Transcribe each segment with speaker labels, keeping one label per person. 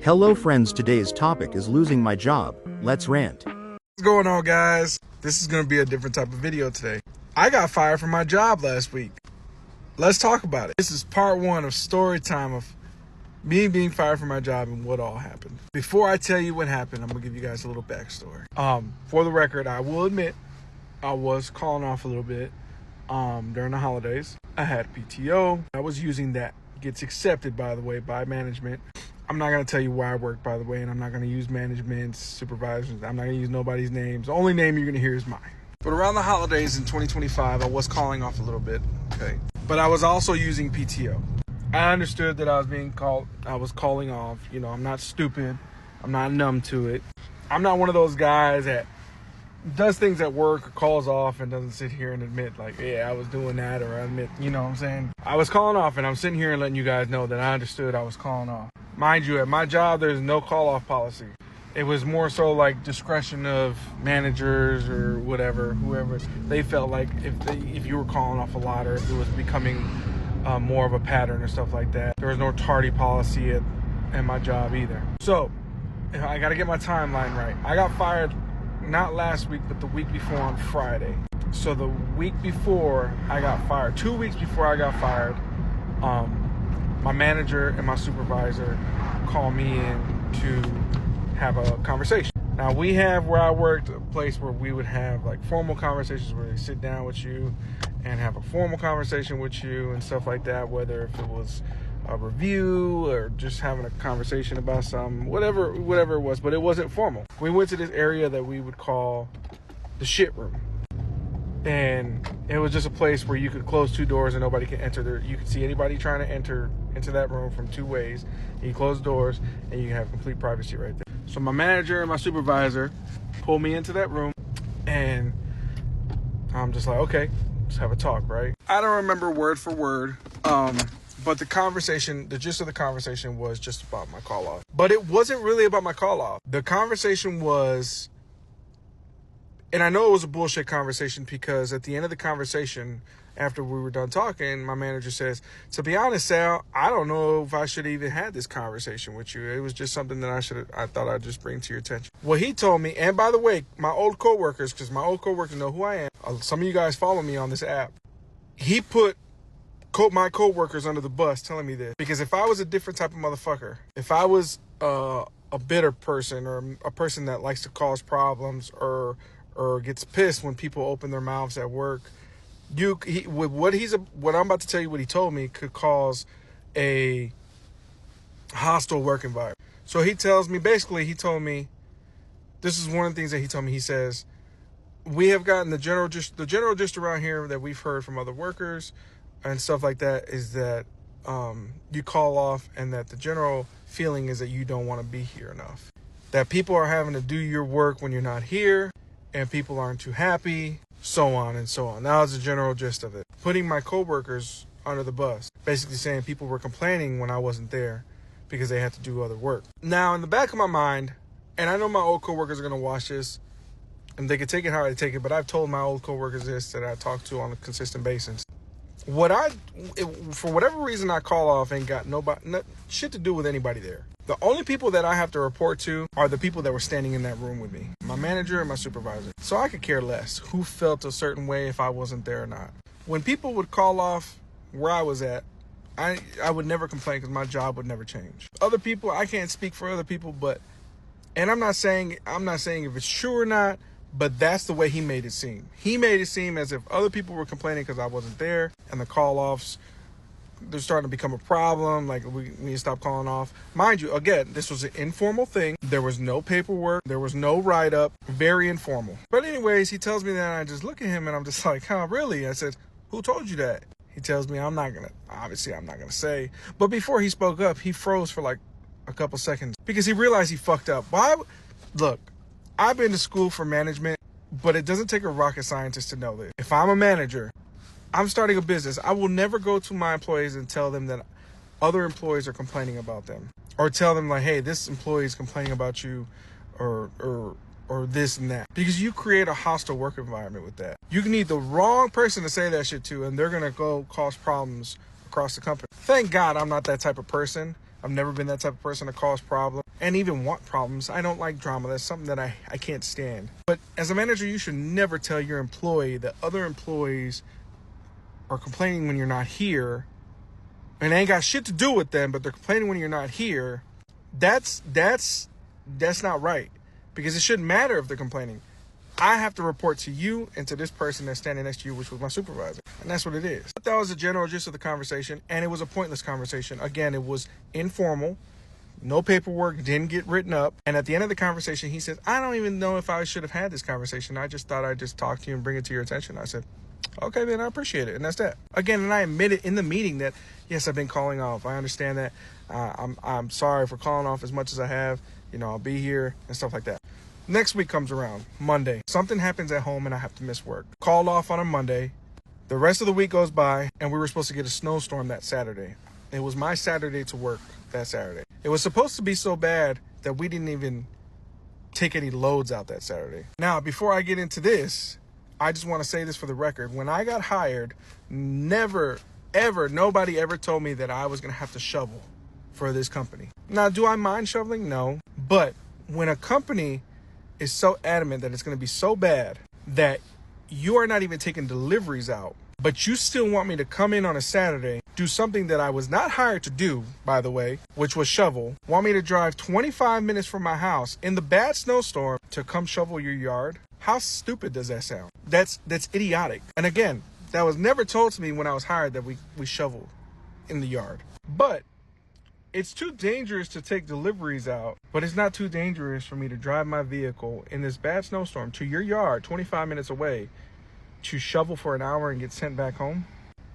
Speaker 1: Hello friends, today's topic is losing my job. Let's rant.
Speaker 2: What's going on, guys? This is going to be a different type of video today. I got fired from my job last week. Let's talk about it. This is part one of story time of me being fired from my job and what all happened. Before I tell you what happened, I'm going to give you guys a little backstory. For the record, I will admit I was calling off a little bit during the holidays. I had PTO. I was using that. Gets accepted, by the way, by management. I'm not going to tell you where I work, by the way, and I'm not going to use management's supervisors. I'm not going to use nobody's names. The only name you're going to hear is mine. But around the holidays in 2025, I was calling off a little bit, okay? But I was also using PTO. I understood that I was calling off. You know, I'm not stupid. I'm not numb to it. I'm not one of those guys that does things at work or calls off and doesn't sit here and admit like, yeah, I was doing that, or I admit, you know what I'm saying? I was calling off, and I'm sitting here and letting you guys know that I understood I was calling off. Mind you, at my job, there's no call-off policy. It was more so like discretion of managers or whatever, whoever. They felt like if you were calling off a lot, or if it was becoming more of a pattern or stuff like that. There was no tardy policy at my job either. So I got to get my timeline right. I got fired not last week, but the week before on Friday. So the week before I got fired, 2 weeks before I got fired, my manager and my supervisor called me in to have a conversation. Now, we have, where I worked, a place where we would have like formal conversations where they sit down with you and have a formal conversation with you and stuff like that, whether if it was a review or just having a conversation about something, whatever it was, but it wasn't formal. We went to this area that we would call the shit room. And it was just a place where you could close two doors and nobody can enter there. You could see anybody trying to enter into that room from two ways. You close the doors and you have complete privacy right there. So my manager and my supervisor pulled me into that room, and I'm just like, okay, let's have a talk, right? I don't remember word for word, but the gist of the conversation was just about my call off. But it wasn't really about my call off. The conversation was, and I know it was a bullshit conversation, because at the end of the conversation, after we were done talking, my manager says, to be honest, Sal, I don't know if I should even had this conversation with you. It was just something that I thought I'd just bring to your attention. Well, he told me, and by the way, my old coworkers, because my old coworkers know who I am. Some of you guys follow me on this app. He put my coworkers under the bus telling me this, because if I was a different type of motherfucker, if I was a bitter person, or a person that likes to cause problems, or gets pissed when people open their mouths at work, what I'm about to tell you, what he told me, could cause a hostile work environment. So he told me, this is one of the things that he told me. He says, we have gotten the general gist around here that we've heard from other workers and stuff like that, is that you call off, and that the general feeling is that you don't want to be here enough. That people are having to do your work when you're not here, and people aren't too happy, so on and so on. That was the general gist of it. Putting my coworkers under the bus. Basically saying people were complaining when I wasn't there because they had to do other work. Now, in the back of my mind, and I know my old coworkers are going to watch this, and they can take it how they take it, but I've told my old coworkers this, that I talk to on a consistent basis. For whatever reason, I call off, ain't got shit to do with anybody there. The only people that I have to report to are the people that were standing in that room with me, my manager and my supervisor. So I could care less who felt a certain way if I wasn't there or not. When people would call off where I was at, I would never complain, because my job would never change. Other people, I can't speak for other people, and I'm not saying if it's true or not, but that's the way he made it seem. He made it seem as if other people were complaining because I wasn't there, and the call-offs, they're starting to become a problem. Like, we need to stop calling off. Mind you, again, this was an informal thing. There was no paperwork. There was no write-up. Very informal. But anyways, he tells me that, and I just look at him, and I'm just like, huh, really? I said, who told you that? He tells me, I'm not going to say. But before he spoke up, he froze for like a couple seconds, because he realized he fucked up. Look, I've been to school for management, but it doesn't take a rocket scientist to know this. If I'm a manager, I'm starting a business, I will never go to my employees and tell them that other employees are complaining about them, or tell them like, hey, this employee is complaining about you, or this and that, because you create a hostile work environment with that. You can need the wrong person to say that shit to, and they're going to go cause problems across the company. Thank God I'm not that type of person. I've never been that type of person to cause problems and even want problems. I don't like drama. That's something that I can't stand. But as a manager, you should never tell your employee that other employees are complaining when you're not here, and they ain't got shit to do with them, but they're complaining when you're not here. That's not right, because it shouldn't matter if they're complaining. I have to report to you and to this person that's standing next to you, which was my supervisor. And that's what it is. But that was the general gist of the conversation, and it was a pointless conversation. Again, it was informal. No paperwork, didn't get written up. And at the end of the conversation, he said, I don't even know if I should have had this conversation. I just thought I'd just talk to you and bring it to your attention. I said, okay, man, I appreciate it. And that's that. Again, and I admitted in the meeting that, yes, I've been calling off. I understand that. I'm sorry for calling off as much as I have. I'll be here and stuff like that. Next week comes around, Monday. Something happens at home and I have to miss work. Called off on a Monday. The rest of the week goes by and we were supposed to get a snowstorm that Saturday. It was my Saturday to work that Saturday. It was supposed to be so bad that we didn't even take any loads out that Saturday. Now, before I get into this, I just want to say this for the record. When I got hired, nobody ever told me that I was going to have to shovel for this company. Now, do I mind shoveling? No. But when a company is so adamant that it's going to be so bad that you are not even taking deliveries out, but you still want me to come in on a Saturday, do something that I was not hired to do, by the way, which was shovel, want me to drive 25 minutes from my house in the bad snowstorm to come shovel your yard? How stupid does that sound? That's idiotic. And again, that was never told to me when I was hired that we shoveled in the yard. But it's too dangerous to take deliveries out, but it's not too dangerous for me to drive my vehicle in this bad snowstorm to your yard 25 minutes away to shovel for an hour and get sent back home.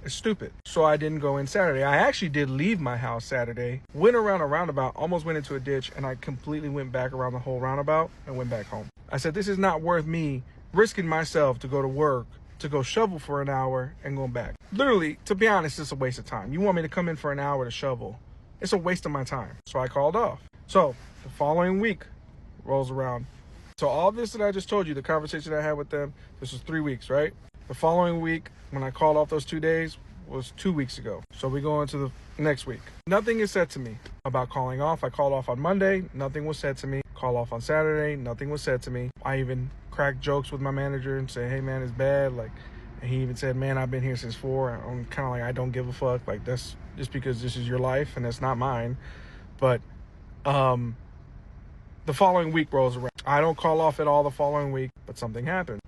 Speaker 2: It's stupid. So I didn't go in Saturday. I actually did leave my house Saturday, went around a roundabout, almost went into a ditch, and I completely went back around the whole roundabout and went back home. I said, this is not worth me risking myself to go to work, to go shovel for an hour and go back. Literally, to be honest, it's a waste of time. You want me to come in for an hour to shovel? It's a waste of my time. So I called off. So the following week rolls around. So all this that I just told you, the conversation I had with them, this was 3 weeks, right? The following week, when I called off those 2 days, was 2 weeks ago. So we go into the next week. Nothing is said to me about calling off. I called off on Monday. Nothing was said to me. Call off on Saturday. Nothing was said to me. I even cracked jokes with my manager and say, hey, man, it's bad. And he even said, man, I've been here since 4. I'm kind of like, I don't give a fuck. That's just because this is your life and that's not mine. But the following week rolls around. I don't call off at all the following week, but something happened.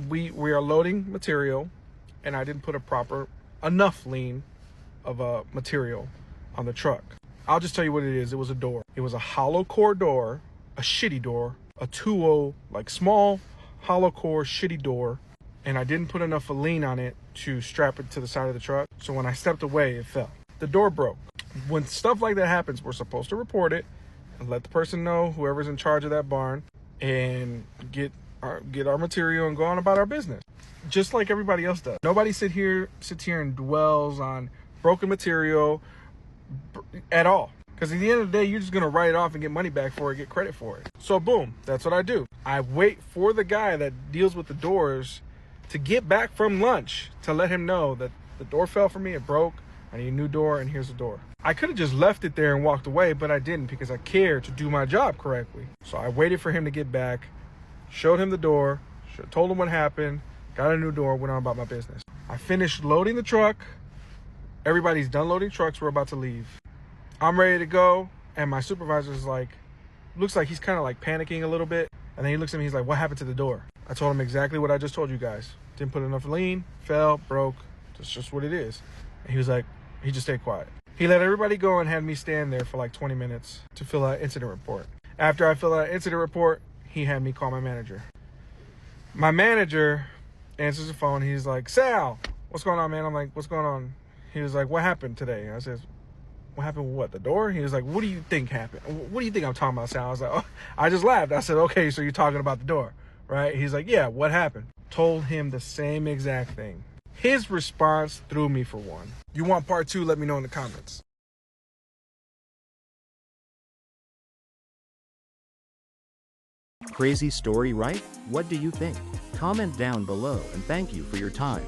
Speaker 2: We are loading material, and I didn't put enough lean of material on the truck. I'll just tell you what it is. It was a door. It was a hollow core door, a shitty door, a 2.0, small hollow core shitty door. And I didn't put enough lean on it to strap it to the side of the truck. So when I stepped away, it fell. The door broke. When stuff like that happens, we're supposed to report it and let the person know, whoever's in charge of that barn, and get our material and go on about our business, just like everybody else does. Nobody sits here and dwells on broken material at all. Because at the end of the day, you're just going to write it off and get money back for it, get credit for it. So boom, that's what I do. I wait for the guy that deals with the doors to get back from lunch to let him know that the door fell for me, it broke, I need a new door, and here's the door. I could have just left it there and walked away, but I didn't because I cared to do my job correctly. So I waited for him to get back, showed him the door, told him what happened, got a new door, went on about my business. I finished loading the truck. Everybody's done loading trucks. We're about to leave. I'm ready to go, and my supervisor's looks like he's kind of panicking a little bit. And then he looks at me, he's like, what happened to the door? I told him exactly what I just told you guys. Didn't put enough lean, fell, broke. That's just what it is. And he was like, he just stayed quiet. He let everybody go and had me stand there for 20 minutes to fill out incident report. After I fill out incident report, he had me call my manager. My manager answers the phone. He's like, Sal, what's going on, man? I'm like, what's going on? He was like, what happened today? And I said, what happened with what, the door? He was like, what do you think happened? What do you think I'm talking about, Sal? I was like, oh, I just laughed. I said, okay, so you're talking about the door, right? He's like, yeah, what happened? Told him the same exact thing. His response threw me for one. You want part 2? Let me know in the comments.
Speaker 1: Crazy story, right? What do you think? Comment down below, and thank you for your time.